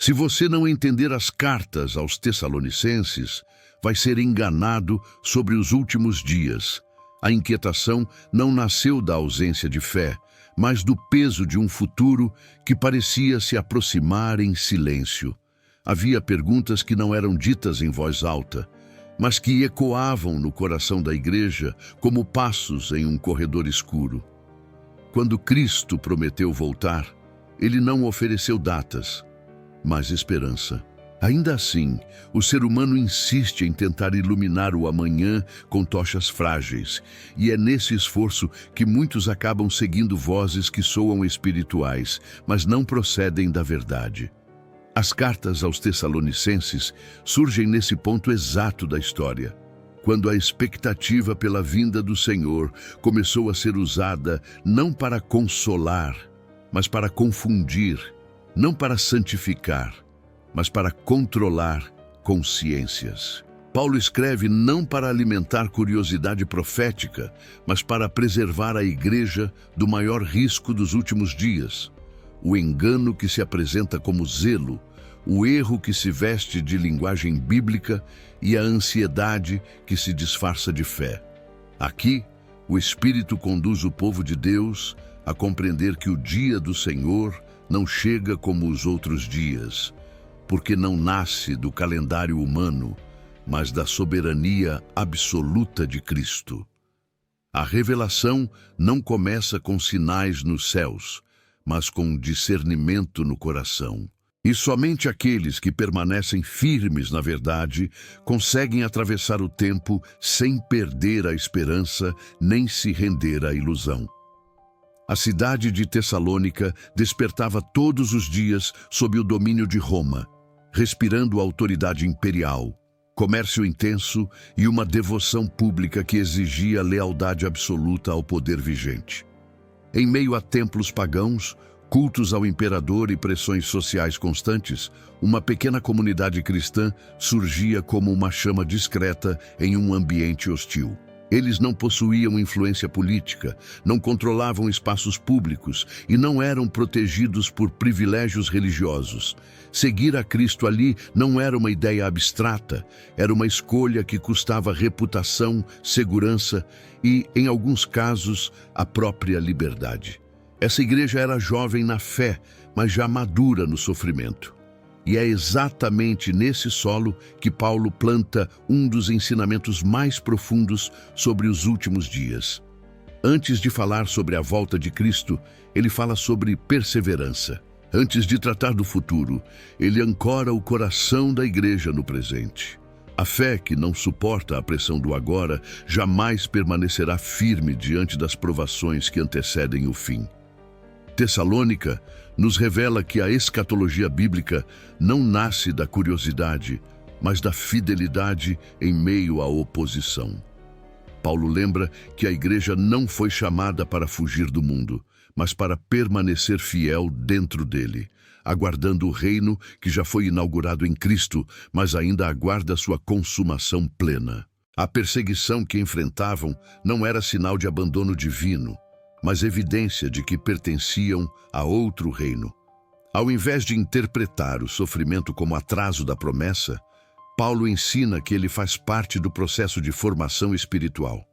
Se você não entender as cartas aos Tessalonicenses, vai ser enganado sobre os últimos dias. A inquietação não nasceu da ausência de fé, mas do peso de um futuro que parecia se aproximar em silêncio. Havia perguntas que não eram ditas em voz alta, mas que ecoavam no coração da igreja como passos em um corredor escuro. Quando Cristo prometeu voltar, ele não ofereceu datas, mas esperança. Ainda assim, o ser humano insiste em tentar iluminar o amanhã com tochas frágeis, e é nesse esforço que muitos acabam seguindo vozes que soam espirituais, mas não procedem da verdade. As cartas aos Tessalonicenses surgem nesse ponto exato da história, quando a expectativa pela vinda do Senhor começou a ser usada não para consolar, mas para confundir, não para santificar, mas para controlar consciências. Paulo escreve não para alimentar curiosidade profética, mas para preservar a igreja do maior risco dos últimos dias. O engano que se apresenta como zelo, o erro que se veste de linguagem bíblica e a ansiedade que se disfarça de fé. Aqui, o Espírito conduz o povo de Deus a compreender que o dia do Senhor não chega como os outros dias, porque não nasce do calendário humano, mas da soberania absoluta de Cristo. A revelação não começa com sinais nos céus, mas com discernimento no coração. E somente aqueles que permanecem firmes na verdade conseguem atravessar o tempo sem perder a esperança nem se render à ilusão. A cidade de Tessalônica despertava todos os dias sob o domínio de Roma, respirando a autoridade imperial, comércio intenso e uma devoção pública que exigia lealdade absoluta ao poder vigente. Em meio a templos pagãos, cultos ao imperador e pressões sociais constantes, uma pequena comunidade cristã surgia como uma chama discreta em um ambiente hostil. Eles não possuíam influência política, não controlavam espaços públicos e não eram protegidos por privilégios religiosos. Seguir a Cristo ali não era uma ideia abstrata, era uma escolha que custava reputação, segurança e, em alguns casos, a própria liberdade. Essa igreja era jovem na fé, mas já madura no sofrimento. E é exatamente nesse solo que Paulo planta um dos ensinamentos mais profundos sobre os últimos dias. Antes de falar sobre a volta de Cristo, ele fala sobre perseverança. Antes de tratar do futuro, ele ancora o coração da igreja no presente. A fé que não suporta a pressão do agora jamais permanecerá firme diante das provações que antecedem o fim. Tessalônica nos revela que a escatologia bíblica não nasce da curiosidade, mas da fidelidade em meio à oposição. Paulo lembra que a igreja não foi chamada para fugir do mundo, mas para permanecer fiel dentro dele, aguardando o reino que já foi inaugurado em Cristo, mas ainda aguarda sua consumação plena. A perseguição que enfrentavam não era sinal de abandono divino, mas evidência de que pertenciam a outro reino. Ao invés de interpretar o sofrimento como atraso da promessa, Paulo ensina que ele faz parte do processo de formação espiritual.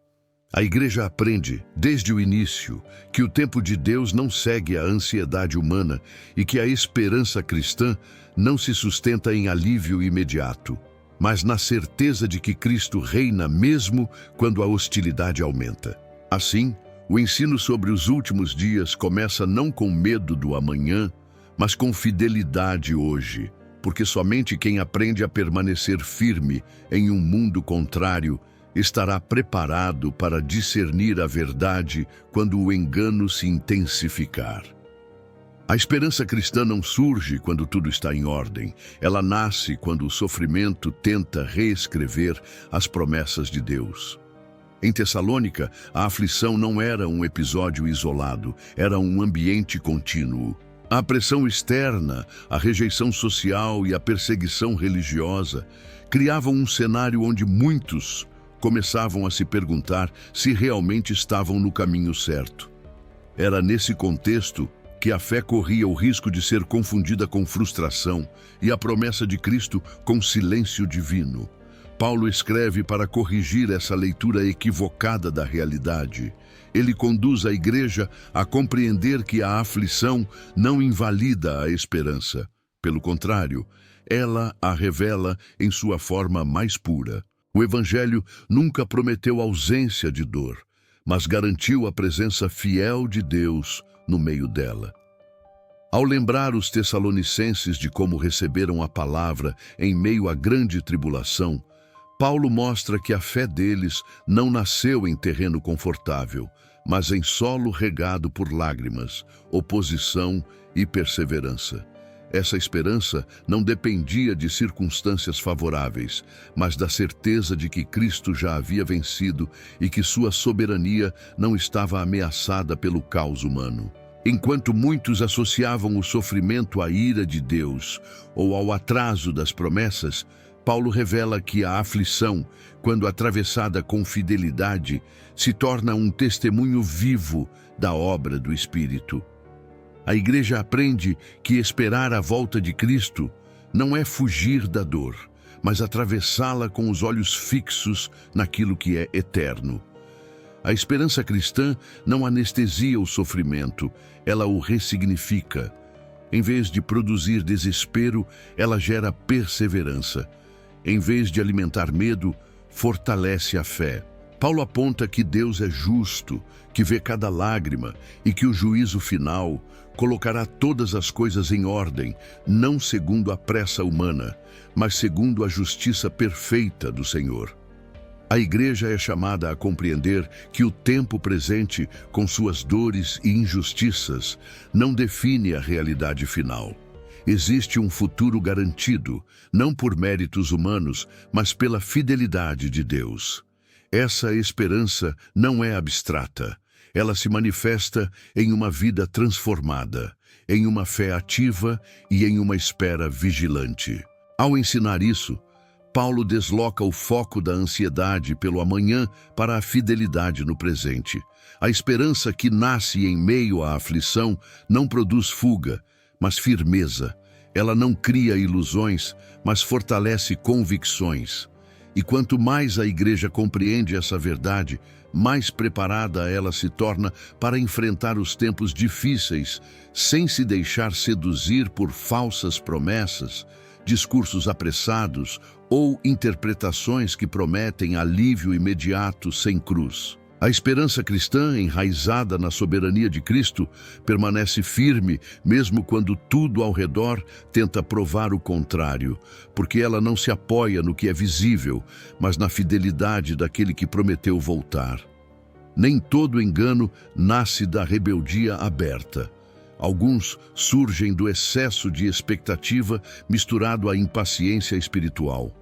A igreja aprende, desde o início, que o tempo de Deus não segue a ansiedade humana e que a esperança cristã não se sustenta em alívio imediato, mas na certeza de que Cristo reina mesmo quando a hostilidade aumenta. Assim, o ensino sobre os últimos dias começa não com medo do amanhã, mas com fidelidade hoje, porque somente quem aprende a permanecer firme em um mundo contrário estará preparado para discernir a verdade quando o engano se intensificar. A esperança cristã não surge quando tudo está em ordem. Ela nasce quando o sofrimento tenta reescrever as promessas de Deus. Em Tessalônica, a aflição não era um episódio isolado, era um ambiente contínuo. A pressão externa, a rejeição social e a perseguição religiosa criavam um cenário onde muitos começavam a se perguntar se realmente estavam no caminho certo. Era nesse contexto que a fé corria o risco de ser confundida com frustração e a promessa de Cristo com silêncio divino. Paulo escreve para corrigir essa leitura equivocada da realidade. Ele conduz a igreja a compreender que a aflição não invalida a esperança. Pelo contrário, ela a revela em sua forma mais pura. O Evangelho nunca prometeu ausência de dor, mas garantiu a presença fiel de Deus no meio dela. Ao lembrar os tessalonicenses de como receberam a palavra em meio à grande tribulação, Paulo mostra que a fé deles não nasceu em terreno confortável, mas em solo regado por lágrimas, oposição e perseverança. Essa esperança não dependia de circunstâncias favoráveis, mas da certeza de que Cristo já havia vencido e que sua soberania não estava ameaçada pelo caos humano. Enquanto muitos associavam o sofrimento à ira de Deus ou ao atraso das promessas, Paulo revela que a aflição, quando atravessada com fidelidade, se torna um testemunho vivo da obra do Espírito. A igreja aprende que esperar a volta de Cristo não é fugir da dor, mas atravessá-la com os olhos fixos naquilo que é eterno. A esperança cristã não anestesia o sofrimento, ela o ressignifica. Em vez de produzir desespero, ela gera perseverança. Em vez de alimentar medo, fortalece a fé. Paulo aponta que Deus é justo, que vê cada lágrima e que o juízo final colocará todas as coisas em ordem, não segundo a pressa humana, mas segundo a justiça perfeita do Senhor. A igreja é chamada a compreender que o tempo presente, com suas dores e injustiças, não define a realidade final. Existe um futuro garantido, não por méritos humanos, mas pela fidelidade de Deus. Essa esperança não é abstrata. Ela se manifesta em uma vida transformada, em uma fé ativa e em uma espera vigilante. Ao ensinar isso, Paulo desloca o foco da ansiedade pelo amanhã para a fidelidade no presente. A esperança que nasce em meio à aflição não produz fuga, mas firmeza. Ela não cria ilusões, mas fortalece convicções. E quanto mais a igreja compreende essa verdade, mais preparada ela se torna para enfrentar os tempos difíceis, sem se deixar seduzir por falsas promessas, discursos apressados ou interpretações que prometem alívio imediato sem cruz. A esperança cristã, enraizada na soberania de Cristo, permanece firme mesmo quando tudo ao redor tenta provar o contrário, porque ela não se apoia no que é visível, mas na fidelidade daquele que prometeu voltar. Nem todo engano nasce da rebeldia aberta. Alguns surgem do excesso de expectativa misturado à impaciência espiritual.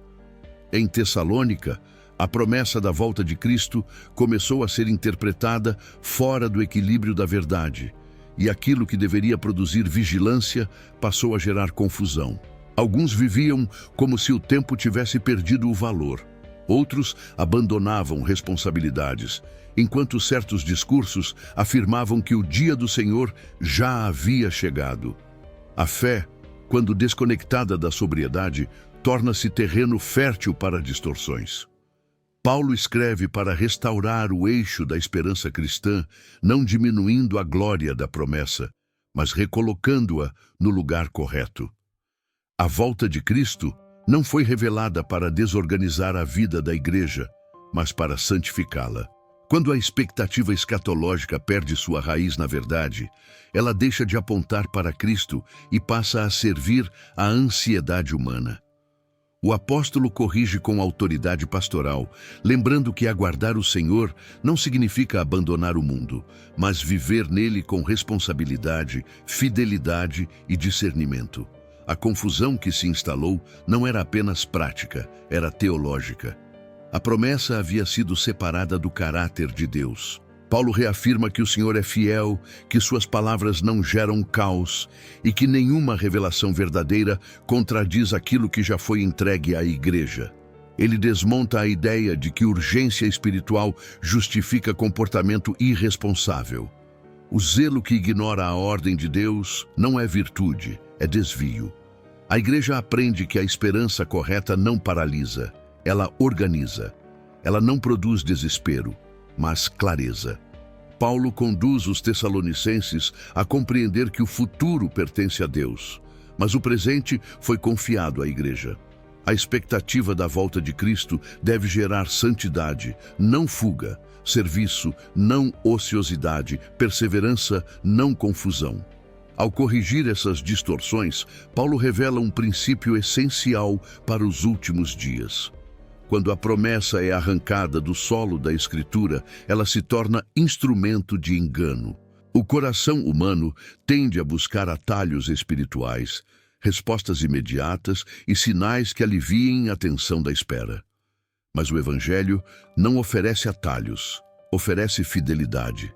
Em Tessalônica, a promessa da volta de Cristo começou a ser interpretada fora do equilíbrio da verdade, e aquilo que deveria produzir vigilância passou a gerar confusão. Alguns viviam como se o tempo tivesse perdido o valor. Outros abandonavam responsabilidades, enquanto certos discursos afirmavam que o dia do Senhor já havia chegado. A fé, quando desconectada da sobriedade, torna-se terreno fértil para distorções. Paulo escreve para restaurar o eixo da esperança cristã, não diminuindo a glória da promessa, mas recolocando-a no lugar correto. A volta de Cristo não foi revelada para desorganizar a vida da igreja, mas para santificá-la. Quando a expectativa escatológica perde sua raiz na verdade, ela deixa de apontar para Cristo e passa a servir à ansiedade humana. O apóstolo corrige com autoridade pastoral, lembrando que aguardar o Senhor não significa abandonar o mundo, mas viver nele com responsabilidade, fidelidade e discernimento. A confusão que se instalou não era apenas prática, era teológica. A promessa havia sido separada do caráter de Deus. Paulo reafirma que o Senhor é fiel, que suas palavras não geram caos e que nenhuma revelação verdadeira contradiz aquilo que já foi entregue à igreja. Ele desmonta a ideia de que urgência espiritual justifica comportamento irresponsável. O zelo que ignora a ordem de Deus não é virtude, é desvio. A igreja aprende que a esperança correta não paralisa, ela organiza. Ela não produz desespero, mas clareza. Paulo conduz os tessalonicenses a compreender que o futuro pertence a Deus, mas o presente foi confiado à igreja. A expectativa da volta de Cristo deve gerar santidade, não fuga, serviço, não ociosidade, perseverança, não confusão. Ao corrigir essas distorções, Paulo revela um princípio essencial para os últimos dias. Quando a promessa é arrancada do solo da Escritura, ela se torna instrumento de engano. O coração humano tende a buscar atalhos espirituais, respostas imediatas e sinais que aliviem a tensão da espera. Mas o Evangelho não oferece atalhos, oferece fidelidade.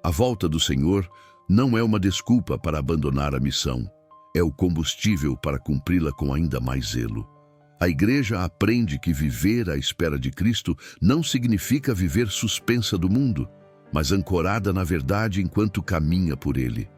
A volta do Senhor não é uma desculpa para abandonar a missão, é o combustível para cumpri-la com ainda mais zelo. A igreja aprende que viver à espera de Cristo não significa viver suspensa do mundo, mas ancorada na verdade enquanto caminha por ele.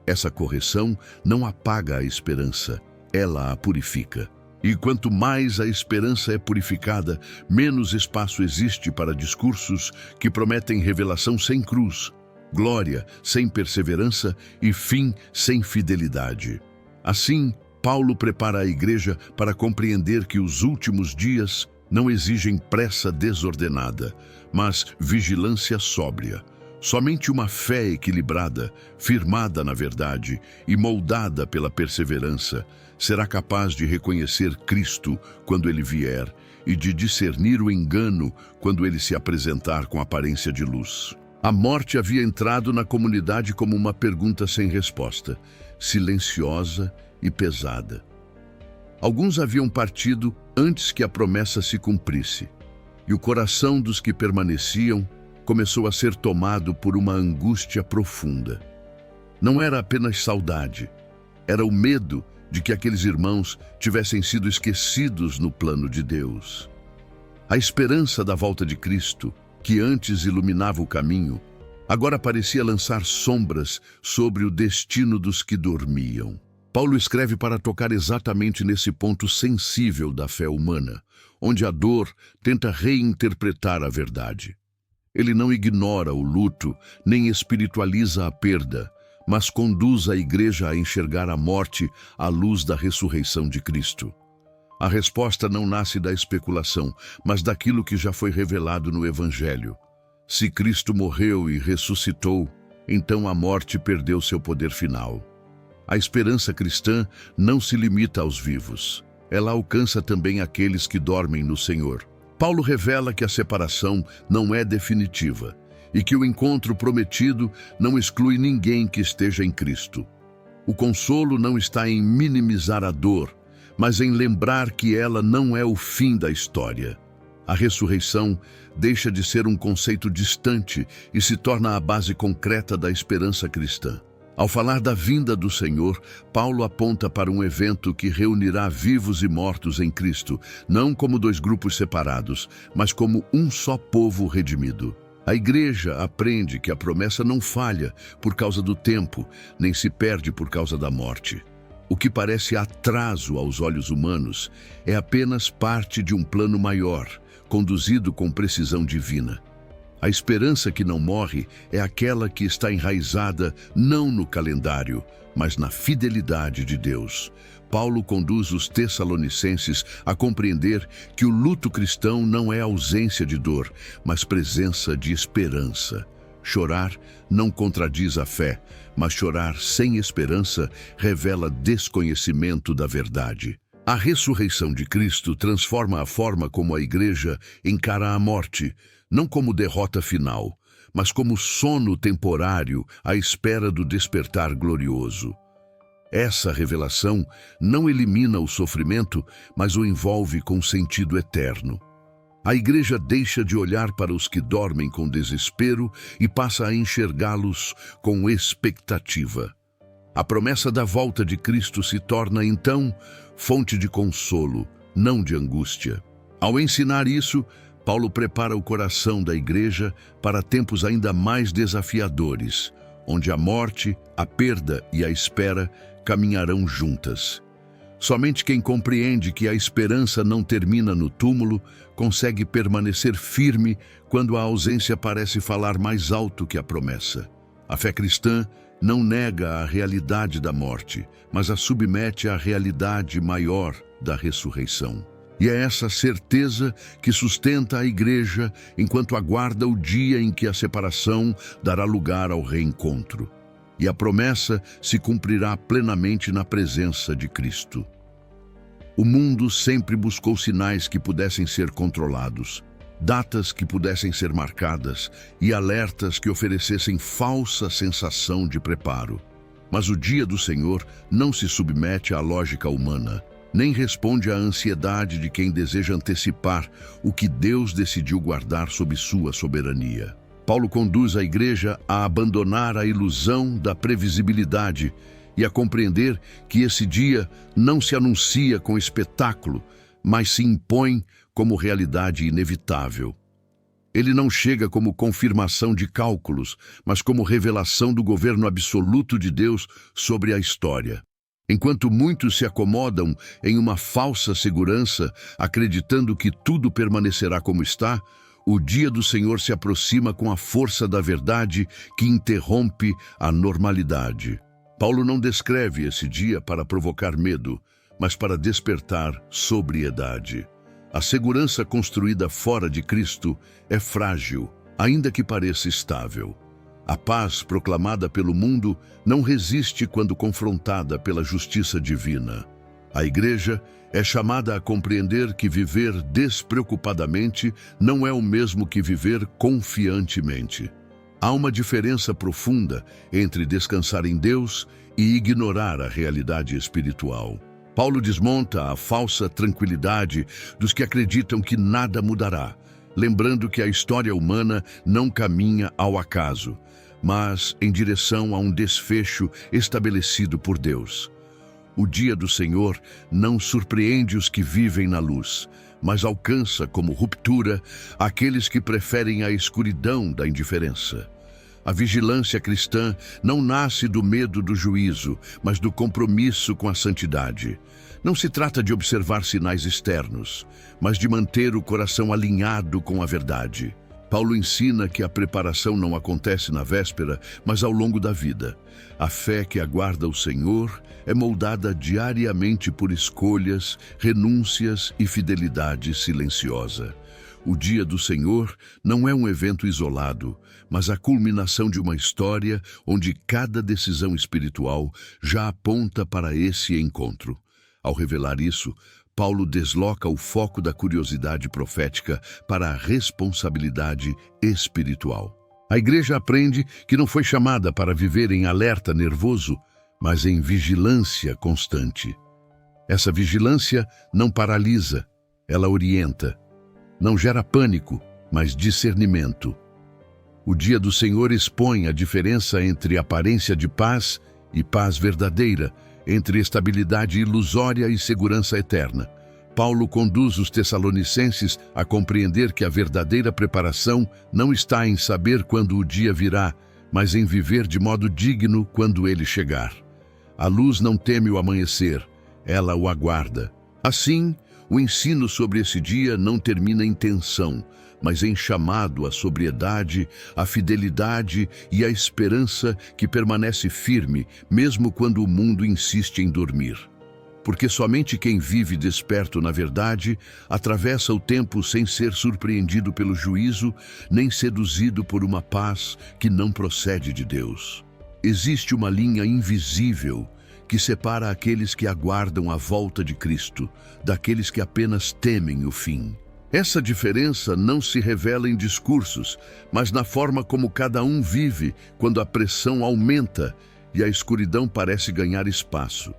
Essa correção não apaga a esperança, ela a purifica. E quanto mais a esperança é purificada, menos espaço existe para discursos que prometem revelação sem cruz, glória sem perseverança e fim sem fidelidade. Assim, Paulo prepara a igreja para compreender que os últimos dias não exigem pressa desordenada, mas vigilância sóbria. Somente uma fé equilibrada, firmada na verdade e moldada pela perseverança, será capaz de reconhecer Cristo quando ele vier e de discernir o engano quando ele se apresentar com aparência de luz. A morte havia entrado na comunidade como uma pergunta sem resposta, silenciosa e pesada. Alguns haviam partido antes que a promessa se cumprisse, e o coração dos que permaneciam começou a ser tomado por uma angústia profunda. Não era apenas saudade, era o medo de que aqueles irmãos tivessem sido esquecidos no plano de Deus. A esperança da volta de Cristo, que antes iluminava o caminho, agora parecia lançar sombras sobre o destino dos que dormiam. Paulo escreve para tocar exatamente nesse ponto sensível da fé humana, onde a dor tenta reinterpretar a verdade. Ele não ignora o luto, nem espiritualiza a perda, mas conduz a igreja a enxergar a morte à luz da ressurreição de Cristo. A resposta não nasce da especulação, mas daquilo que já foi revelado no Evangelho. Se Cristo morreu e ressuscitou, então a morte perdeu seu poder final. A esperança cristã não se limita aos vivos. Ela alcança também aqueles que dormem no Senhor. Paulo revela que a separação não é definitiva e que o encontro prometido não exclui ninguém que esteja em Cristo. O consolo não está em minimizar a dor, mas em lembrar que ela não é o fim da história. A ressurreição deixa de ser um conceito distante e se torna a base concreta da esperança cristã. Ao falar da vinda do Senhor, Paulo aponta para um evento que reunirá vivos e mortos em Cristo, não como dois grupos separados, mas como um só povo redimido. A igreja aprende que a promessa não falha por causa do tempo, nem se perde por causa da morte. O que parece atraso aos olhos humanos é apenas parte de um plano maior, conduzido com precisão divina. A esperança que não morre é aquela que está enraizada não no calendário, mas na fidelidade de Deus. Paulo conduz os tessalonicenses a compreender que o luto cristão não é ausência de dor, mas presença de esperança. Chorar não contradiz a fé, mas chorar sem esperança revela desconhecimento da verdade. A ressurreição de Cristo transforma a forma como a igreja encara a morte, não como derrota final, mas como sono temporário à espera do despertar glorioso. Essa revelação não elimina o sofrimento, mas o envolve com sentido eterno. A igreja deixa de olhar para os que dormem com desespero e passa a enxergá-los com expectativa. A promessa da volta de Cristo se torna, então, fonte de consolo, não de angústia. Ao ensinar isso, Paulo prepara o coração da igreja para tempos ainda mais desafiadores, onde a morte, a perda e a espera caminharão juntas. Somente quem compreende que a esperança não termina no túmulo consegue permanecer firme quando a ausência parece falar mais alto que a promessa. A fé cristã não nega a realidade da morte, mas a submete à realidade maior da ressurreição. E é essa certeza que sustenta a Igreja enquanto aguarda o dia em que a separação dará lugar ao reencontro. E a promessa se cumprirá plenamente na presença de Cristo. O mundo sempre buscou sinais que pudessem ser controlados, datas que pudessem ser marcadas e alertas que oferecessem falsa sensação de preparo. Mas o dia do Senhor não se submete à lógica humana, nem responde à ansiedade de quem deseja antecipar o que Deus decidiu guardar sob sua soberania. Paulo conduz a Igreja a abandonar a ilusão da previsibilidade e a compreender que esse dia não se anuncia com espetáculo, mas se impõe como realidade inevitável. Ele não chega como confirmação de cálculos, mas como revelação do governo absoluto de Deus sobre a história. Enquanto muitos se acomodam em uma falsa segurança, acreditando que tudo permanecerá como está, o dia do Senhor se aproxima com a força da verdade que interrompe a normalidade. Paulo não descreve esse dia para provocar medo, mas para despertar sobriedade. A segurança construída fora de Cristo é frágil, ainda que pareça estável. A paz proclamada pelo mundo não resiste quando confrontada pela justiça divina. A Igreja é chamada a compreender que viver despreocupadamente não é o mesmo que viver confiantemente. Há uma diferença profunda entre descansar em Deus e ignorar a realidade espiritual. Paulo desmonta a falsa tranquilidade dos que acreditam que nada mudará, lembrando que a história humana não caminha ao acaso, mas em direção a um desfecho estabelecido por Deus. O dia do Senhor não surpreende os que vivem na luz, mas alcança como ruptura aqueles que preferem a escuridão da indiferença. A vigilância cristã não nasce do medo do juízo, mas do compromisso com a santidade. Não se trata de observar sinais externos, mas de manter o coração alinhado com a verdade. Paulo ensina que a preparação não acontece na véspera, mas ao longo da vida. A fé que aguarda o Senhor é moldada diariamente por escolhas, renúncias e fidelidade silenciosa. O dia do Senhor não é um evento isolado, mas a culminação de uma história onde cada decisão espiritual já aponta para esse encontro. Ao revelar isso, Paulo desloca o foco da curiosidade profética para a responsabilidade espiritual. A Igreja aprende que não foi chamada para viver em alerta nervoso, mas em vigilância constante. Essa vigilância não paralisa, ela orienta. Não gera pânico, mas discernimento. O dia do Senhor expõe a diferença entre aparência de paz e paz verdadeira, entre estabilidade ilusória e segurança eterna. Paulo conduz os tessalonicenses a compreender que a verdadeira preparação não está em saber quando o dia virá, mas em viver de modo digno quando ele chegar. A luz não teme o amanhecer, ela o aguarda. Assim, o ensino sobre esse dia não termina em tensão, mas em chamado à sobriedade, à fidelidade e à esperança que permanece firme, mesmo quando o mundo insiste em dormir. Porque somente quem vive desperto na verdade atravessa o tempo sem ser surpreendido pelo juízo, nem seduzido por uma paz que não procede de Deus. Existe uma linha invisível que separa aqueles que aguardam a volta de Cristo daqueles que apenas temem o fim. Essa diferença não se revela em discursos, mas na forma como cada um vive quando a pressão aumenta e a escuridão parece ganhar espaço.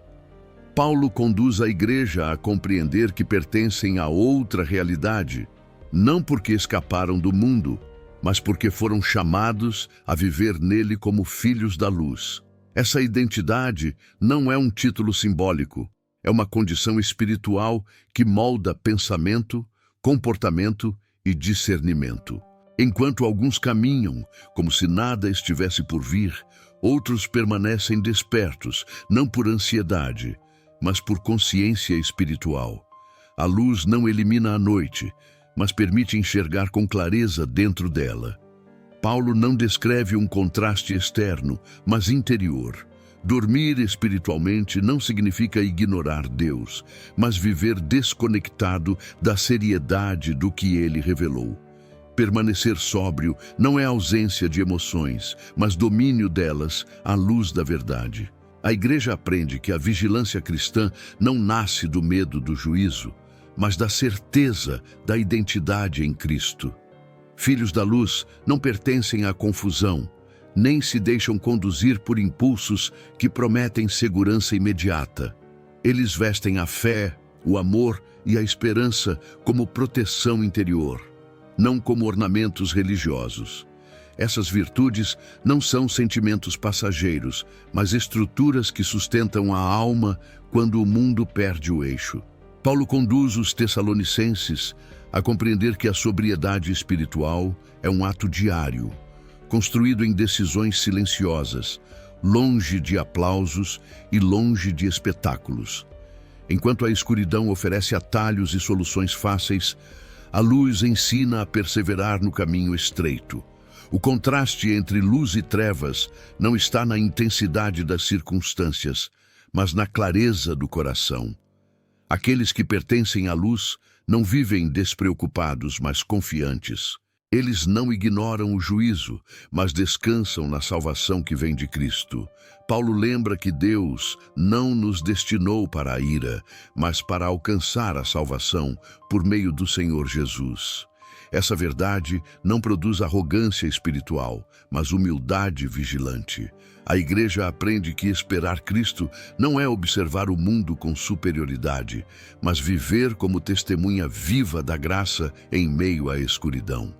Paulo conduz a Igreja a compreender que pertencem a outra realidade, não porque escaparam do mundo, mas porque foram chamados a viver nele como filhos da luz. Essa identidade não é um título simbólico, é uma condição espiritual que molda pensamento, comportamento e discernimento. Enquanto alguns caminham como se nada estivesse por vir, Outros permanecem despertos, não por ansiedade, mas por consciência espiritual. A luz não elimina a noite, mas permite enxergar com clareza dentro dela. Paulo não descreve um contraste externo, mas interior. Dormir espiritualmente não significa ignorar Deus, mas viver desconectado da seriedade do que Ele revelou. Permanecer sóbrio não é ausência de emoções, mas domínio delas à luz da verdade. A igreja aprende que a vigilância cristã não nasce do medo do juízo, mas da certeza da identidade em Cristo. Filhos da luz não pertencem à confusão, nem se deixam conduzir por impulsos que prometem segurança imediata. Eles vestem a fé, o amor e a esperança como proteção interior, não como ornamentos religiosos. Essas virtudes não são sentimentos passageiros, mas estruturas que sustentam a alma quando o mundo perde o eixo. Paulo conduz os tessalonicenses a compreender que a sobriedade espiritual é um ato diário, construído em decisões silenciosas, longe de aplausos e longe de espetáculos. Enquanto a escuridão oferece atalhos e soluções fáceis, a luz ensina a perseverar no caminho estreito. O contraste entre luz e trevas não está na intensidade das circunstâncias, mas na clareza do coração. Aqueles que pertencem à luz não vivem despreocupados, mas confiantes. Eles não ignoram o juízo, mas descansam na salvação que vem de Cristo. Paulo lembra que Deus não nos destinou para a ira, mas para alcançar a salvação por meio do Senhor Jesus. Essa verdade não produz arrogância espiritual, mas humildade vigilante. A igreja aprende que esperar Cristo não é observar o mundo com superioridade, mas viver como testemunha viva da graça em meio à escuridão.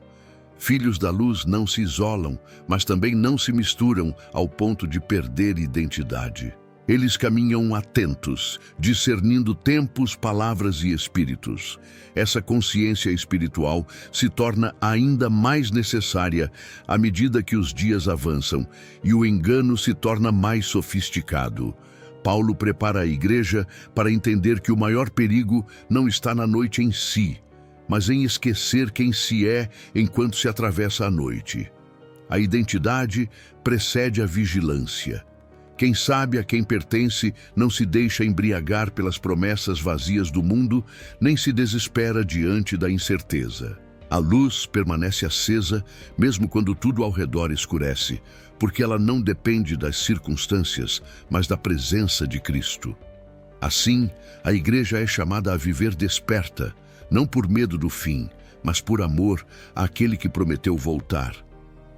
Filhos da luz não se isolam, mas também não se misturam ao ponto de perder identidade. Eles caminham atentos, discernindo tempos, palavras e espíritos. Essa consciência espiritual se torna ainda mais necessária à medida que os dias avançam e o engano se torna mais sofisticado. Paulo prepara a igreja para entender que o maior perigo não está na noite em si, mas em esquecer quem se é enquanto se atravessa a noite. A identidade precede a vigilância. Quem sabe a quem pertence não se deixa embriagar pelas promessas vazias do mundo, nem se desespera diante da incerteza. A luz permanece acesa, mesmo quando tudo ao redor escurece, porque ela não depende das circunstâncias, mas da presença de Cristo. Assim, a igreja é chamada a viver desperta, não por medo do fim, mas por amor àquele que prometeu voltar.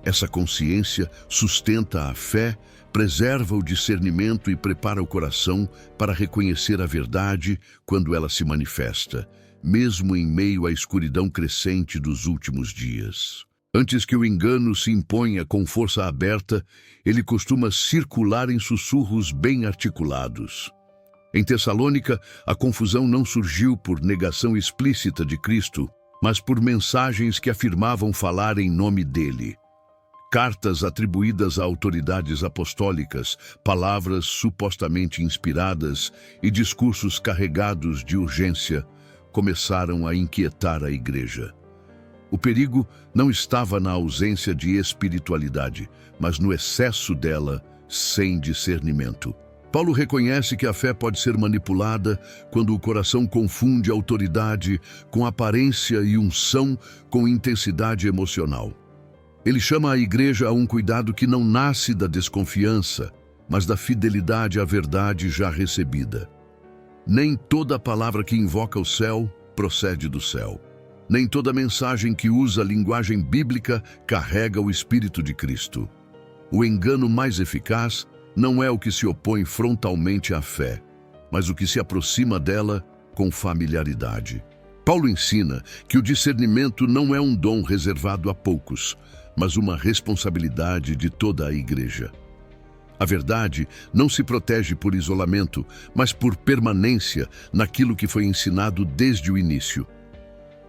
Essa consciência sustenta a fé, preserva o discernimento e prepara o coração para reconhecer a verdade quando ela se manifesta, mesmo em meio à escuridão crescente dos últimos dias. Antes que o engano se imponha com força aberta, ele costuma circular em sussurros bem articulados. Em Tessalônica, a confusão não surgiu por negação explícita de Cristo, mas por mensagens que afirmavam falar em nome dele. Cartas atribuídas a autoridades apostólicas, palavras supostamente inspiradas e discursos carregados de urgência começaram a inquietar a igreja. O perigo não estava na ausência de espiritualidade, mas no excesso dela sem discernimento. Paulo reconhece que a fé pode ser manipulada quando o coração confunde autoridade com aparência e unção com intensidade emocional. Ele chama a igreja a um cuidado que não nasce da desconfiança, mas da fidelidade à verdade já recebida. Nem toda palavra que invoca o céu procede do céu. Nem toda mensagem que usa a linguagem bíblica carrega o Espírito de Cristo. O engano mais eficaz não é o que se opõe frontalmente à fé, mas o que se aproxima dela com familiaridade. Paulo ensina que o discernimento não é um dom reservado a poucos, mas uma responsabilidade de toda a igreja. A verdade não se protege por isolamento, mas por permanência naquilo que foi ensinado desde o início.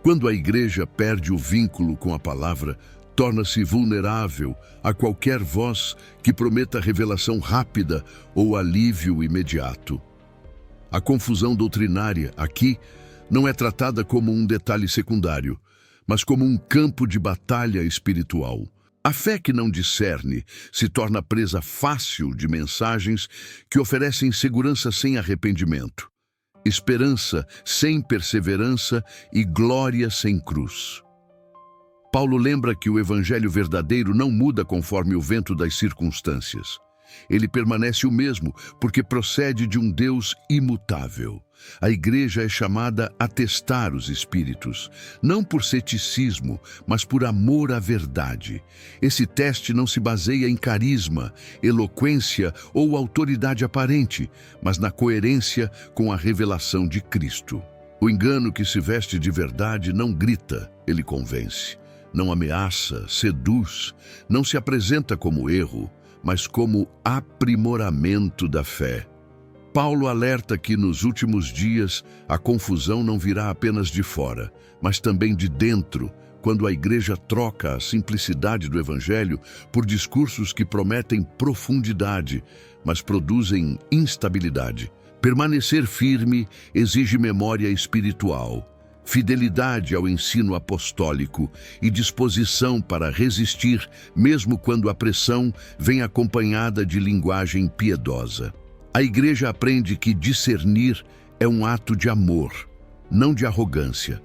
Quando a igreja perde o vínculo com a palavra, torna-se vulnerável a qualquer voz que prometa revelação rápida ou alívio imediato. A confusão doutrinária aqui não é tratada como um detalhe secundário, mas como um campo de batalha espiritual. A fé que não discerne se torna presa fácil de mensagens que oferecem segurança sem arrependimento, esperança sem perseverança e glória sem cruz. Paulo lembra que o evangelho verdadeiro não muda conforme o vento das circunstâncias. Ele permanece o mesmo porque procede de um Deus imutável. A igreja é chamada a testar os espíritos, não por ceticismo, mas por amor à verdade. Esse teste não se baseia em carisma, eloquência ou autoridade aparente, mas na coerência com a revelação de Cristo. O engano que se veste de verdade não grita, ele convence. Não ameaça, seduz, não se apresenta como erro, mas como aprimoramento da fé. Paulo alerta que nos últimos dias a confusão não virá apenas de fora, mas também de dentro, quando a igreja troca a simplicidade do evangelho por discursos que prometem profundidade, mas produzem instabilidade. Permanecer firme exige memória espiritual, fidelidade ao ensino apostólico e disposição para resistir, mesmo quando a pressão vem acompanhada de linguagem piedosa. A igreja aprende que discernir é um ato de amor, não de arrogância.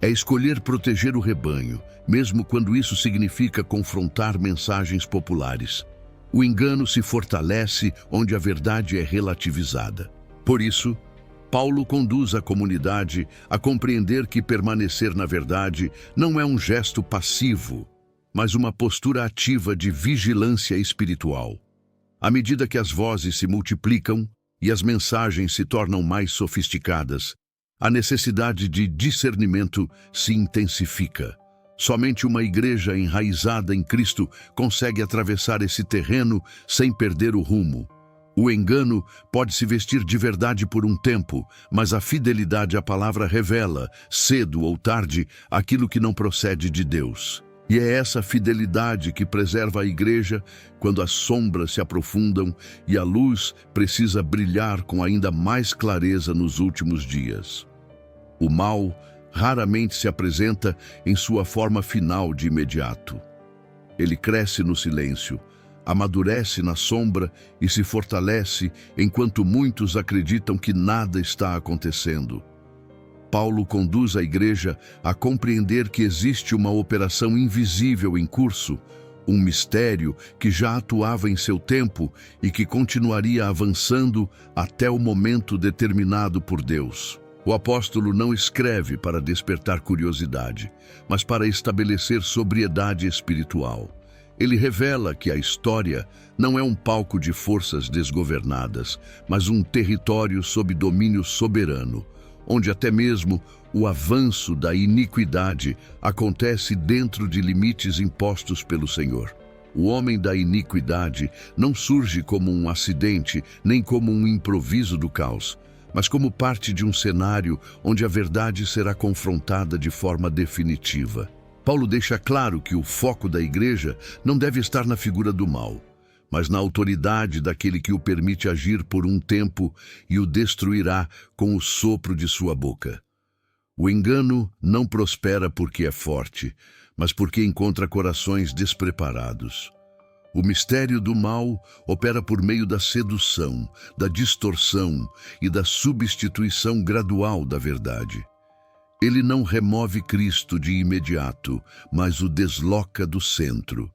É escolher proteger o rebanho, mesmo quando isso significa confrontar mensagens populares. O engano se fortalece onde a verdade é relativizada. Por isso, Paulo conduz a comunidade a compreender que permanecer na verdade não é um gesto passivo, mas uma postura ativa de vigilância espiritual. À medida que as vozes se multiplicam e as mensagens se tornam mais sofisticadas, a necessidade de discernimento se intensifica. Somente uma igreja enraizada em Cristo consegue atravessar esse terreno sem perder o rumo. O engano pode se vestir de verdade por um tempo, mas a fidelidade à palavra revela, cedo ou tarde, aquilo que não procede de Deus. E é essa fidelidade que preserva a igreja quando as sombras se aprofundam e a luz precisa brilhar com ainda mais clareza nos últimos dias. O mal raramente se apresenta em sua forma final de imediato. Ele cresce no silêncio, amadurece na sombra e se fortalece enquanto muitos acreditam que nada está acontecendo. Paulo conduz a igreja a compreender que existe uma operação invisível em curso, um mistério que já atuava em seu tempo e que continuaria avançando até o momento determinado por Deus. O apóstolo não escreve para despertar curiosidade, mas para estabelecer sobriedade espiritual. Ele revela que a história não é um palco de forças desgovernadas, mas um território sob domínio soberano, onde até mesmo o avanço da iniquidade acontece dentro de limites impostos pelo Senhor. O homem da iniquidade não surge como um acidente, nem como um improviso do caos, mas como parte de um cenário onde a verdade será confrontada de forma definitiva. Paulo deixa claro que o foco da igreja não deve estar na figura do mal, mas na autoridade daquele que o permite agir por um tempo e o destruirá com o sopro de sua boca. O engano não prospera porque é forte, mas porque encontra corações despreparados. O mistério do mal opera por meio da sedução, da distorção e da substituição gradual da verdade. Ele não remove Cristo de imediato, mas o desloca do centro.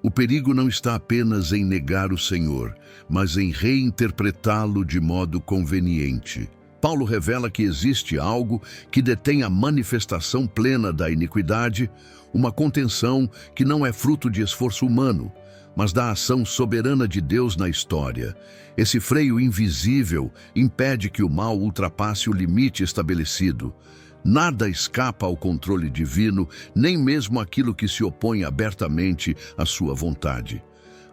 O perigo não está apenas em negar o Senhor, mas em reinterpretá-lo de modo conveniente. Paulo revela que existe algo que detém a manifestação plena da iniquidade, uma contenção que não é fruto de esforço humano, mas da ação soberana de Deus na história. Esse freio invisível impede que o mal ultrapasse o limite estabelecido. Nada escapa ao controle divino, nem mesmo aquilo que se opõe abertamente à sua vontade.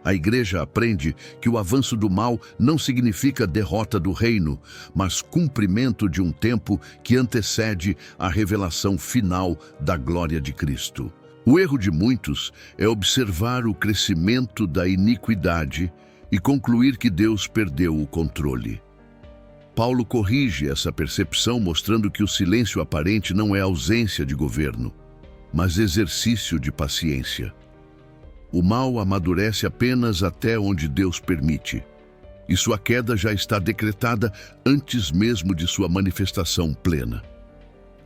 A igreja aprende que o avanço do mal não significa derrota do reino, mas cumprimento de um tempo que antecede a revelação final da glória de Cristo. O erro de muitos é observar o crescimento da iniquidade e concluir que Deus perdeu o controle. Paulo corrige essa percepção, mostrando que o silêncio aparente não é ausência de governo, mas exercício de paciência. O mal amadurece apenas até onde Deus permite, e sua queda já está decretada antes mesmo de sua manifestação plena.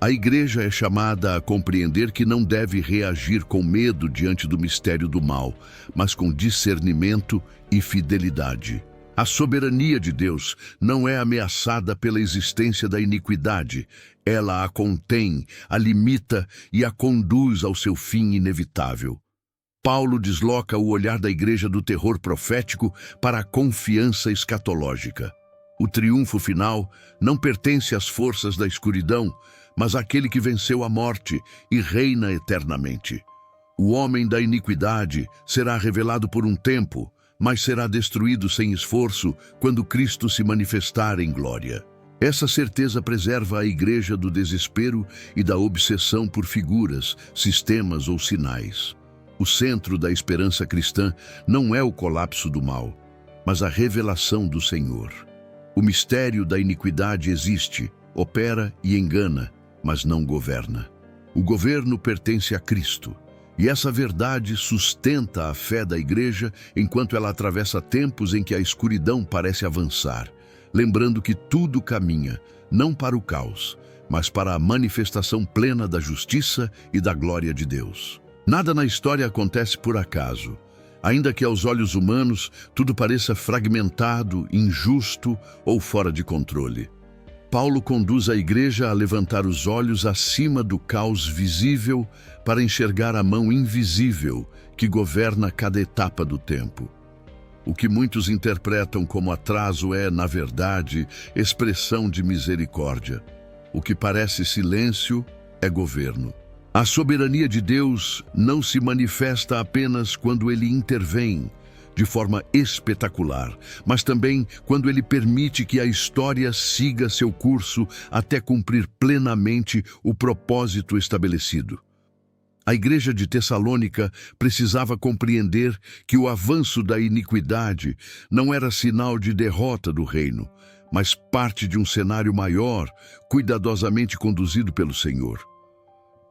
A igreja é chamada a compreender que não deve reagir com medo diante do mistério do mal, mas com discernimento e fidelidade. A soberania de Deus não é ameaçada pela existência da iniquidade. Ela a contém, a limita e a conduz ao seu fim inevitável. Paulo desloca o olhar da igreja do terror profético para a confiança escatológica. O triunfo final não pertence às forças da escuridão, mas àquele que venceu a morte e reina eternamente. O homem da iniquidade será revelado por um tempo, mas será destruído sem esforço quando Cristo se manifestar em glória. Essa certeza preserva a igreja do desespero e da obsessão por figuras, sistemas ou sinais. O centro da esperança cristã não é o colapso do mal, mas a revelação do Senhor. O mistério da iniquidade existe, opera e engana, mas não governa. O governo pertence a Cristo, e essa verdade sustenta a fé da igreja enquanto ela atravessa tempos em que a escuridão parece avançar, lembrando que tudo caminha, não para o caos, mas para a manifestação plena da justiça e da glória de Deus. Nada na história acontece por acaso. Ainda que aos olhos humanos tudo pareça fragmentado, injusto ou fora de controle. Paulo conduz a igreja a levantar os olhos acima do caos visível para enxergar a mão invisível que governa cada etapa do tempo. O que muitos interpretam como atraso é, na verdade, expressão de misericórdia. O que parece silêncio é governo. A soberania de Deus não se manifesta apenas quando Ele intervém de forma espetacular, mas também quando Ele permite que a história siga seu curso até cumprir plenamente o propósito estabelecido. A igreja de Tessalônica precisava compreender que o avanço da iniquidade não era sinal de derrota do reino, mas parte de um cenário maior, cuidadosamente conduzido pelo Senhor.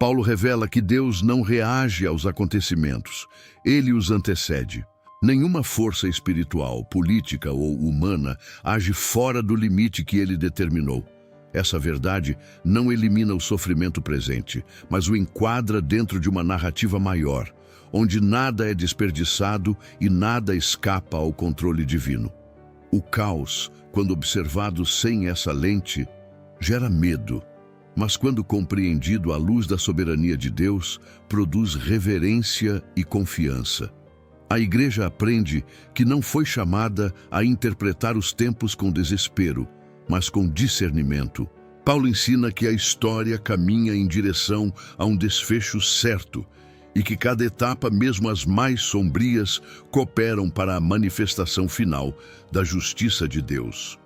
Paulo revela que Deus não reage aos acontecimentos, Ele os antecede. Nenhuma força espiritual, política ou humana age fora do limite que Ele determinou. Essa verdade não elimina o sofrimento presente, mas o enquadra dentro de uma narrativa maior, onde nada é desperdiçado e nada escapa ao controle divino. O caos, quando observado sem essa lente, gera medo, mas quando compreendido à luz da soberania de Deus, produz reverência e confiança. A igreja aprende que não foi chamada a interpretar os tempos com desespero, mas com discernimento. Paulo ensina que a história caminha em direção a um desfecho certo e que cada etapa, mesmo as mais sombrias, cooperam para a manifestação final da justiça de Deus.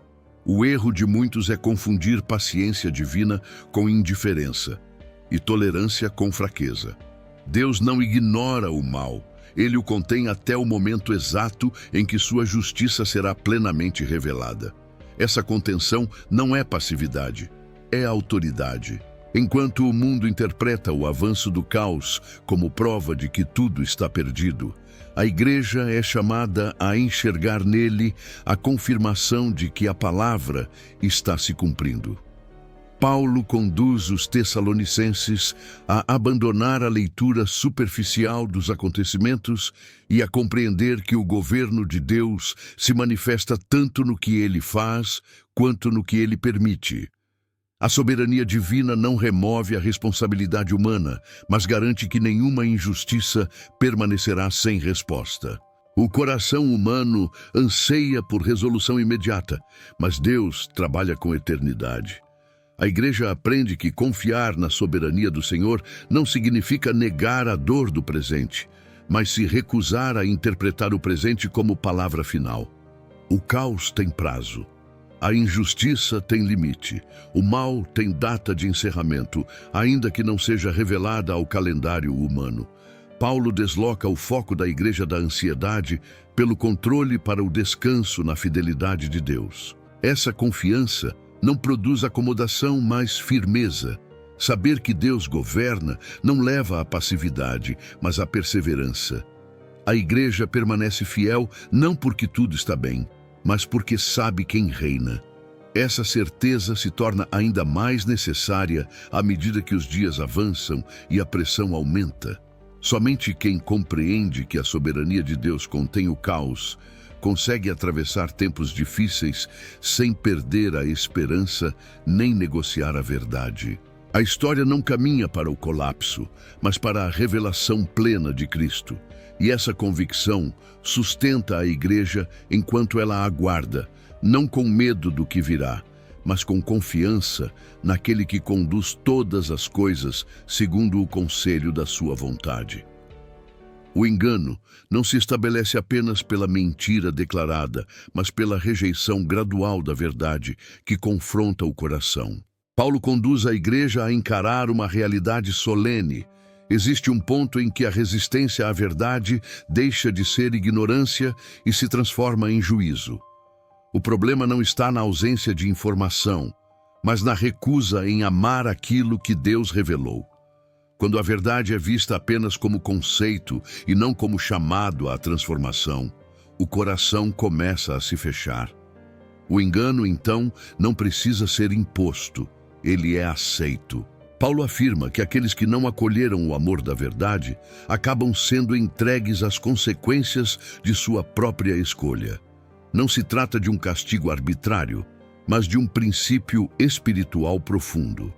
O erro de muitos é confundir paciência divina com indiferença e tolerância com fraqueza. Deus não ignora o mal. Ele o contém até o momento exato em que sua justiça será plenamente revelada. Essa contenção não é passividade, é autoridade. Enquanto o mundo interpreta o avanço do caos como prova de que tudo está perdido, a igreja é chamada a enxergar nele a confirmação de que a palavra está se cumprindo. Paulo conduz os tessalonicenses a abandonar a leitura superficial dos acontecimentos e a compreender que o governo de Deus se manifesta tanto no que ele faz quanto no que ele permite. A soberania divina não remove a responsabilidade humana, mas garante que nenhuma injustiça permanecerá sem resposta. O coração humano anseia por resolução imediata, mas Deus trabalha com eternidade. A igreja aprende que confiar na soberania do Senhor não significa negar a dor do presente, mas se recusar a interpretar o presente como palavra final. O caos tem prazo. A injustiça tem limite, o mal tem data de encerramento, ainda que não seja revelada ao calendário humano. Paulo desloca o foco da igreja da ansiedade pelo controle para o descanso na fidelidade de Deus. Essa confiança não produz acomodação, mas firmeza. Saber que Deus governa não leva à passividade, mas à perseverança. A igreja permanece fiel não porque tudo está bem, mas porque sabe quem reina. Essa certeza se torna ainda mais necessária à medida que os dias avançam e a pressão aumenta. Somente quem compreende que a soberania de Deus contém o caos consegue atravessar tempos difíceis sem perder a esperança nem negociar a verdade. A história não caminha para o colapso, mas para a revelação plena de Cristo. E essa convicção sustenta a igreja enquanto ela aguarda, não com medo do que virá, mas com confiança naquele que conduz todas as coisas segundo o conselho da sua vontade. O engano não se estabelece apenas pela mentira declarada, mas pela rejeição gradual da verdade que confronta o coração. Paulo conduz a igreja a encarar uma realidade solene. Existe um ponto em que a resistência à verdade deixa de ser ignorância e se transforma em juízo. O problema não está na ausência de informação, mas na recusa em amar aquilo que Deus revelou. Quando a verdade é vista apenas como conceito e não como chamado à transformação, o coração começa a se fechar. O engano, então, não precisa ser imposto, ele é aceito. Paulo afirma que aqueles que não acolheram o amor da verdade acabam sendo entregues às consequências de sua própria escolha. Não se trata de um castigo arbitrário, mas de um princípio espiritual profundo.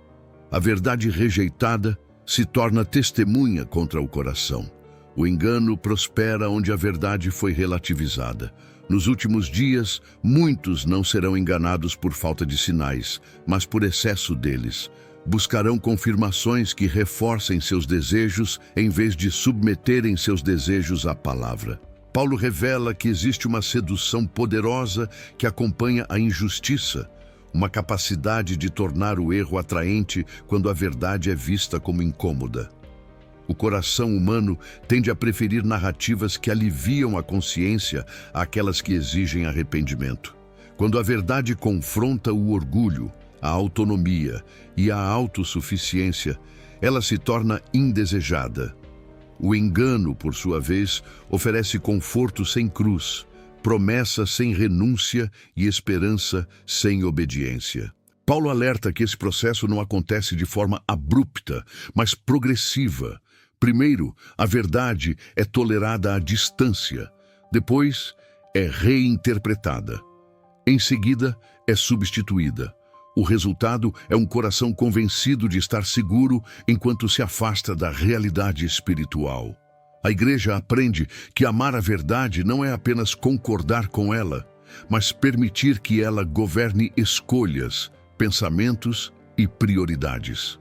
A verdade rejeitada se torna testemunha contra o coração. O engano prospera onde a verdade foi relativizada. Nos últimos dias, muitos não serão enganados por falta de sinais, mas por excesso deles. Buscarão confirmações que reforcem seus desejos em vez de submeterem seus desejos à palavra. Paulo revela que existe uma sedução poderosa que acompanha a injustiça, uma capacidade de tornar o erro atraente quando a verdade é vista como incômoda. O coração humano tende a preferir narrativas que aliviam a consciência àquelas que exigem arrependimento. Quando a verdade confronta o orgulho, a autonomia e a autossuficiência, ela se torna indesejada. O engano, por sua vez, oferece conforto sem cruz, promessa sem renúncia e esperança sem obediência. Paulo alerta que esse processo não acontece de forma abrupta, mas progressiva. Primeiro, a verdade é tolerada à distância. Depois, é reinterpretada. Em seguida, é substituída. O resultado é um coração convencido de estar seguro enquanto se afasta da realidade espiritual. A igreja aprende que amar a verdade não é apenas concordar com ela, mas permitir que ela governe escolhas, pensamentos e prioridades.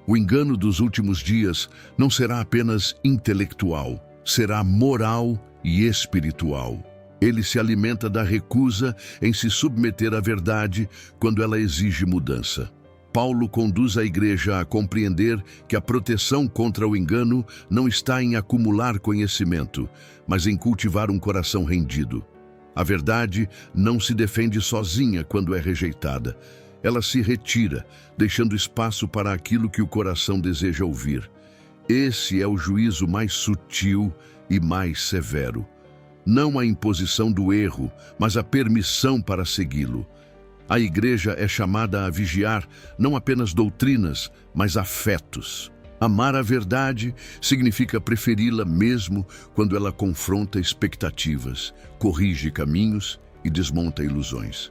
O engano dos últimos dias não será apenas intelectual, será moral e espiritual. Ele se alimenta da recusa em se submeter à verdade quando ela exige mudança. Paulo conduz a igreja a compreender que a proteção contra o engano não está em acumular conhecimento, mas em cultivar um coração rendido. A verdade não se defende sozinha quando é rejeitada. Ela se retira, deixando espaço para aquilo que o coração deseja ouvir. Esse é o juízo mais sutil e mais severo. Não a imposição do erro, mas a permissão para segui-lo. A igreja é chamada a vigiar não apenas doutrinas, mas afetos. Amar a verdade significa preferi-la mesmo quando ela confronta expectativas, corrige caminhos e desmonta ilusões.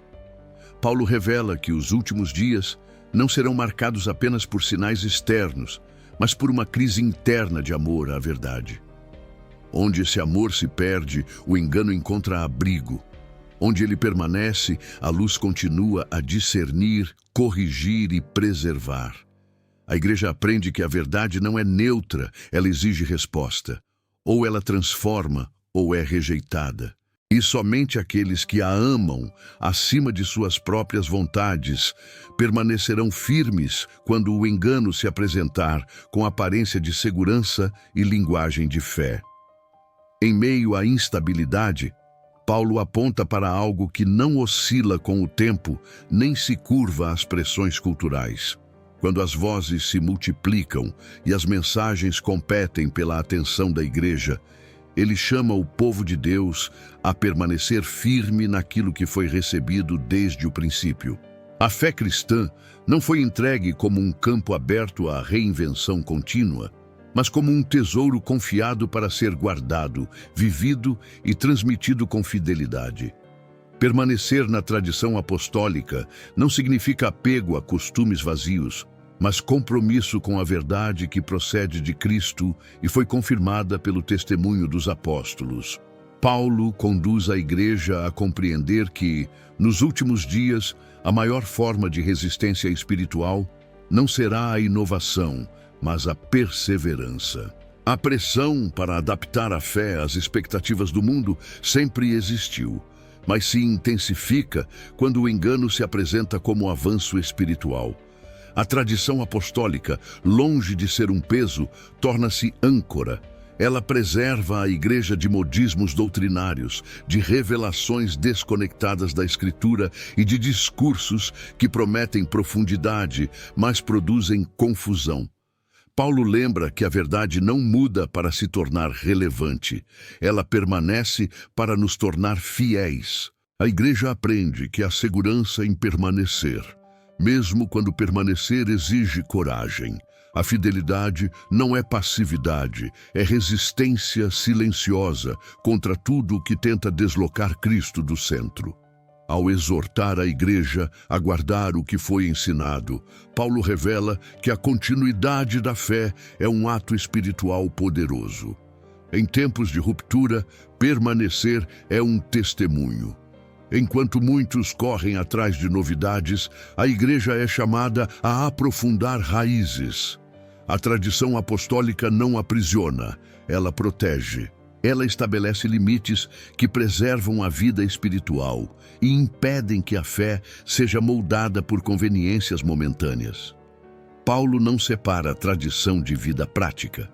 Paulo revela que os últimos dias não serão marcados apenas por sinais externos, mas por uma crise interna de amor à verdade. Onde esse amor se perde, o engano encontra abrigo. Onde ele permanece, a luz continua a discernir, corrigir e preservar. A igreja aprende que a verdade não é neutra, ela exige resposta. Ou ela transforma, ou é rejeitada. E somente aqueles que a amam acima de suas próprias vontades permanecerão firmes quando o engano se apresentar com aparência de segurança e linguagem de fé. Em meio à instabilidade, Paulo aponta para algo que não oscila com o tempo nem se curva às pressões culturais. Quando as vozes se multiplicam e as mensagens competem pela atenção da igreja, ele chama o povo de Deus a permanecer firme naquilo que foi recebido desde o princípio. A fé cristã não foi entregue como um campo aberto à reinvenção contínua, mas como um tesouro confiado para ser guardado, vivido e transmitido com fidelidade. Permanecer na tradição apostólica não significa apego a costumes vazios, mas compromisso com a verdade que procede de Cristo e foi confirmada pelo testemunho dos apóstolos. Paulo conduz a igreja a compreender que, nos últimos dias, a maior forma de resistência espiritual não será a inovação, mas a perseverança. A pressão para adaptar a fé às expectativas do mundo sempre existiu, mas se intensifica quando o engano se apresenta como avanço espiritual. A tradição apostólica, longe de ser um peso, torna-se âncora. Ela preserva a igreja de modismos doutrinários, de revelações desconectadas da Escritura e de discursos que prometem profundidade, mas produzem confusão. Paulo lembra que a verdade não muda para se tornar relevante, ela permanece para nos tornar fiéis. A igreja aprende que há segurança em permanecer, mesmo quando permanecer exige coragem. A fidelidade não é passividade, é resistência silenciosa contra tudo o que tenta deslocar Cristo do centro. Ao exortar a igreja a guardar o que foi ensinado, Paulo revela que a continuidade da fé é um ato espiritual poderoso. Em tempos de ruptura, permanecer é um testemunho. Enquanto muitos correm atrás de novidades, a igreja é chamada a aprofundar raízes. A tradição apostólica não aprisiona, ela protege. Ela estabelece limites que preservam a vida espiritual e impedem que a fé seja moldada por conveniências momentâneas. Paulo não separa a tradição de vida prática.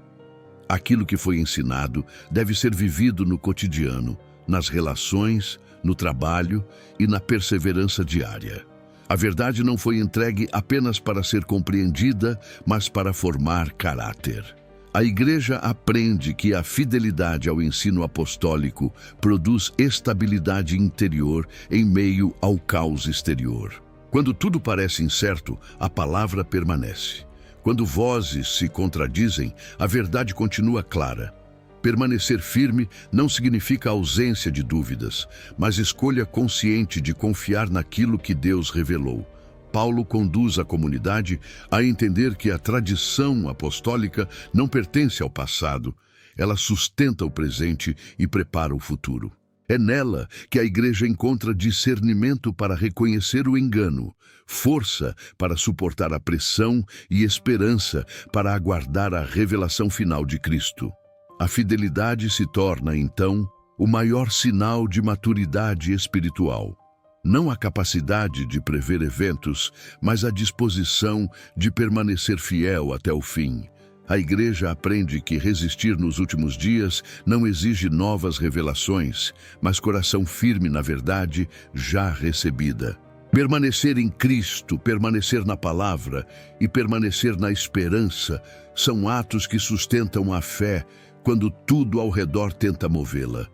Aquilo que foi ensinado deve ser vivido no cotidiano, nas relações, no trabalho e na perseverança diária. A verdade não foi entregue apenas para ser compreendida, mas para formar caráter. A igreja aprende que a fidelidade ao ensino apostólico produz estabilidade interior em meio ao caos exterior. Quando tudo parece incerto, a palavra permanece. Quando vozes se contradizem, a verdade continua clara. Permanecer firme não significa ausência de dúvidas, mas escolha consciente de confiar naquilo que Deus revelou. Paulo conduz a comunidade a entender que a tradição apostólica não pertence ao passado, ela sustenta o presente e prepara o futuro. É nela que a igreja encontra discernimento para reconhecer o engano, força para suportar a pressão e esperança para aguardar a revelação final de Cristo. A fidelidade se torna, então, o maior sinal de maturidade espiritual. Não a capacidade de prever eventos, mas a disposição de permanecer fiel até o fim. A igreja aprende que resistir nos últimos dias não exige novas revelações, mas coração firme na verdade já recebida. Permanecer em Cristo, permanecer na palavra e permanecer na esperança são atos que sustentam a fé quando tudo ao redor tenta movê-la.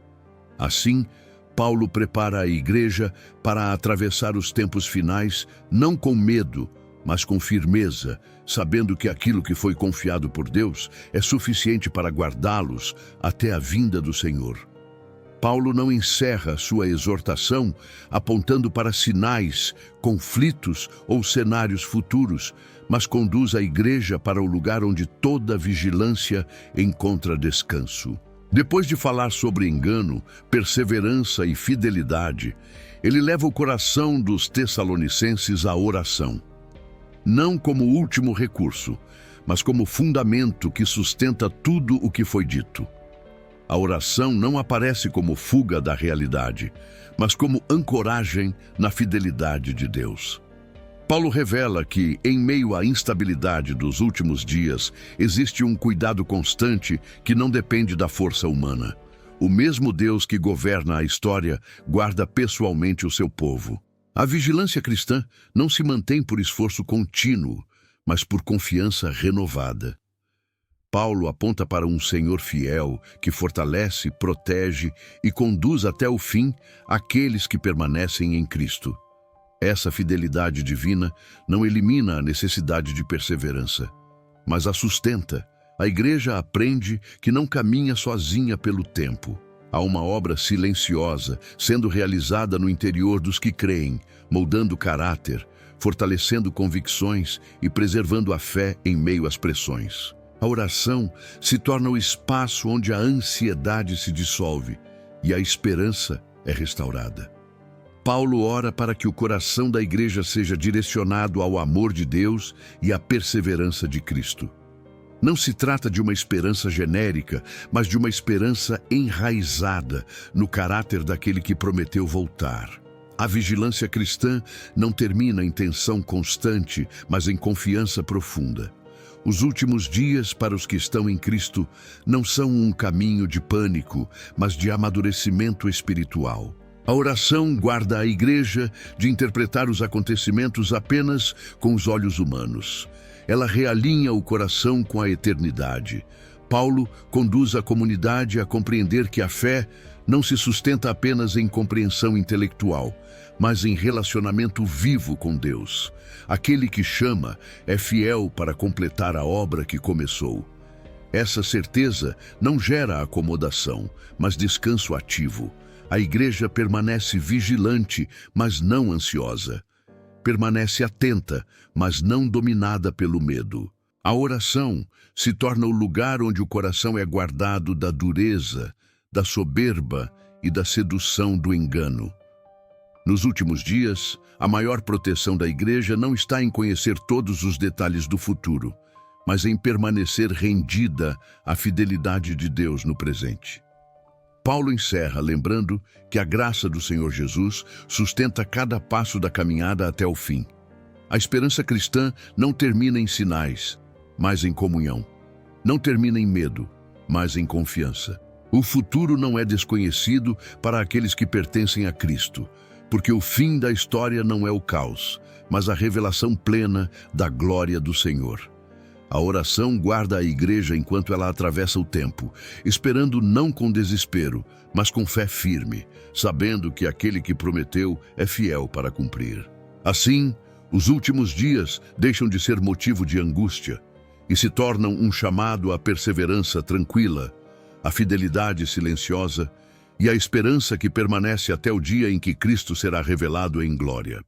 Assim, Paulo prepara a igreja para atravessar os tempos finais não com medo, mas com firmeza, sabendo que aquilo que foi confiado por Deus é suficiente para guardá-los até a vinda do Senhor. Paulo não encerra sua exortação apontando para sinais, conflitos ou cenários futuros, mas conduz a igreja para o lugar onde toda vigilância encontra descanso. Depois de falar sobre engano, perseverança e fidelidade, ele leva o coração dos tessalonicenses à oração. Não como último recurso, mas como fundamento que sustenta tudo o que foi dito. A oração não aparece como fuga da realidade, mas como ancoragem na fidelidade de Deus. Paulo revela que, em meio à instabilidade dos últimos dias, existe um cuidado constante que não depende da força humana. O mesmo Deus que governa a história guarda pessoalmente o seu povo. A vigilância cristã não se mantém por esforço contínuo, mas por confiança renovada. Paulo aponta para um Senhor fiel que fortalece, protege e conduz até o fim aqueles que permanecem em Cristo. Essa fidelidade divina não elimina a necessidade de perseverança, mas a sustenta. A igreja aprende que não caminha sozinha pelo tempo. Há uma obra silenciosa sendo realizada no interior dos que creem, moldando caráter, fortalecendo convicções e preservando a fé em meio às pressões. A oração se torna o espaço onde a ansiedade se dissolve e a esperança é restaurada. Paulo ora para que o coração da igreja seja direcionado ao amor de Deus e à perseverança de Cristo. Não se trata de uma esperança genérica, mas de uma esperança enraizada no caráter daquele que prometeu voltar. A vigilância cristã não termina em tensão constante, mas em confiança profunda. Os últimos dias para os que estão em Cristo não são um caminho de pânico, mas de amadurecimento espiritual. A oração guarda a igreja de interpretar os acontecimentos apenas com os olhos humanos. Ela realinha o coração com a eternidade. Paulo conduz a comunidade a compreender que a fé não se sustenta apenas em compreensão intelectual, mas em relacionamento vivo com Deus. Aquele que chama é fiel para completar a obra que começou. Essa certeza não gera acomodação, mas descanso ativo. A igreja permanece vigilante, mas não ansiosa. Permanece atenta, mas não dominada pelo medo. A oração se torna o lugar onde o coração é guardado da dureza, da soberba e da sedução do engano. Nos últimos dias, a maior proteção da igreja não está em conhecer todos os detalhes do futuro, mas em permanecer rendida à fidelidade de Deus no presente. Paulo encerra lembrando que a graça do Senhor Jesus sustenta cada passo da caminhada até o fim. A esperança cristã não termina em sinais, mas em comunhão. Não termina em medo, mas em confiança. O futuro não é desconhecido para aqueles que pertencem a Cristo, porque o fim da história não é o caos, mas a revelação plena da glória do Senhor. A oração guarda a igreja enquanto ela atravessa o tempo, esperando não com desespero, mas com fé firme, sabendo que aquele que prometeu é fiel para cumprir. Assim, os últimos dias deixam de ser motivo de angústia e se tornam um chamado à perseverança tranquila, à fidelidade silenciosa e à esperança que permanece até o dia em que Cristo será revelado em glória.